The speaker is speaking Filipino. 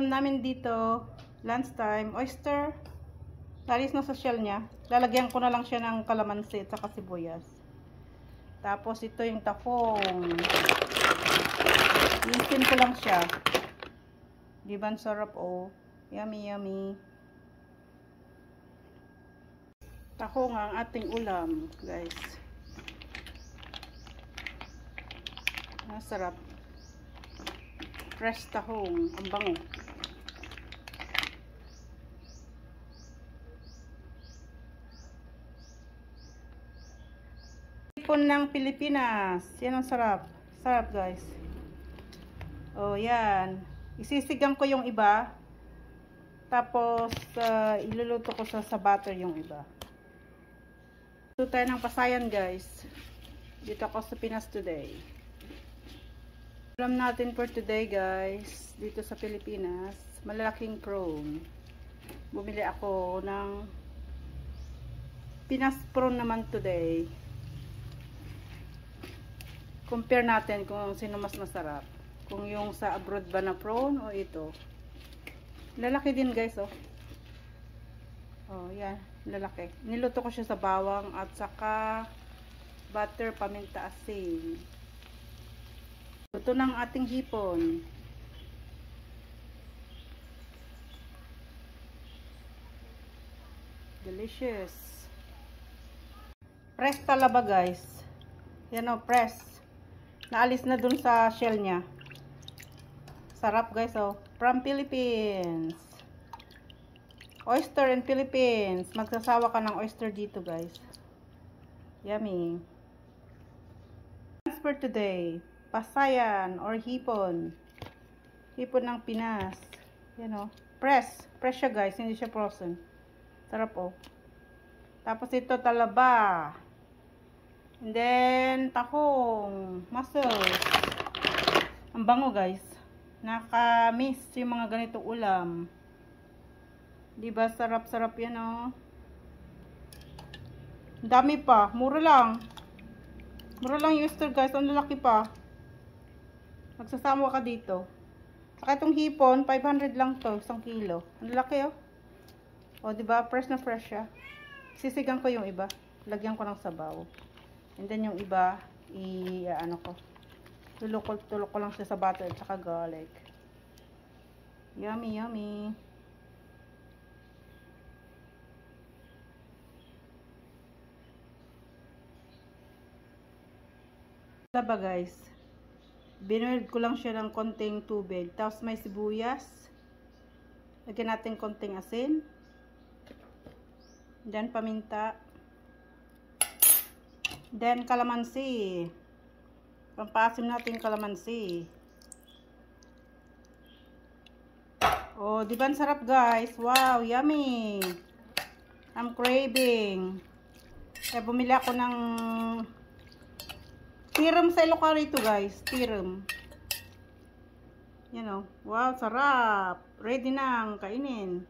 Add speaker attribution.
Speaker 1: Namin dito, lunchtime, oyster. Lalis na sa shell niya. Lalagyan ko na lang siya ng kalamansi at saka sibuyas. Tapos ito yung tahong. Isin ko lang siya. Di ba ang sarap oh. Yummy, yummy. Tahong ang ating ulam, guys. Masarap. Fresh tahong. Ang bango. Hipon ng Pilipinas. Yan ang sarap. Sarap, guys. Oh, yan. Isisigang ko yung iba. Tapos, iluluto ko sa butter yung iba. Ito tayo ng pasayan, guys. Dito ako sa Pinas today. Ulam natin for today, guys. Dito sa Pilipinas. Malalaking prawn. Bumili ako ng Pinas prawn naman today. Compare natin kung sino mas masarap. Kung yung sa abroad ba na prawn o ito. Lalaki din, guys, oh. Oh, yan. Lalaki. Niluto ko siya sa bawang at saka butter, paminta, asin. Luto ng ating hipon. Delicious. Press talaba, guys. Yan o, press. Naalis na dun sa shell niya. Sarap, guys, oh. From Philippines. Oyster in Philippines. Magsasawa ka ng oyster dito, guys. Yummy. For today, pasayan or hipon. Hipon ng Pinas. Yan o. Press. Press siya, guys. Hindi siya frozen. Sarap o. Tapos ito talaba. And then tahong. Mussels. Ang bango, guys. Nakamiss yung mga ganitong ulam. Diba? Sarap-sarap yan o. Dami pa. Mura lang. Mura lang yung oyster, guys. Ang lalaki pa. Magsasama ka dito. Saka itong hipon, 500 lang to. 1 kilo. Ang lalaki oh. O, diba? Fresh na fresh siya. Sisigang ko yung iba. Lagyan ko ng sabaw. And then yung iba, ano ko. Tulok ko lang siya sa butter at saka garlic. Yummy, yummy. Laba, guys. Binuhid ko lang siya ng konting tubig. Tapos may sibuyas. Lagyan natin konting asin. Then paminta. Then kalamansi. Pampasim natin kalamansi. Oh, di ba ang sarap, guys? Wow, yummy. I'm craving. Kaya bumili ako ng tiram sa Ilocos ito, guys. Tiram. Yan o. Wow, sarap. Ready nang kainin.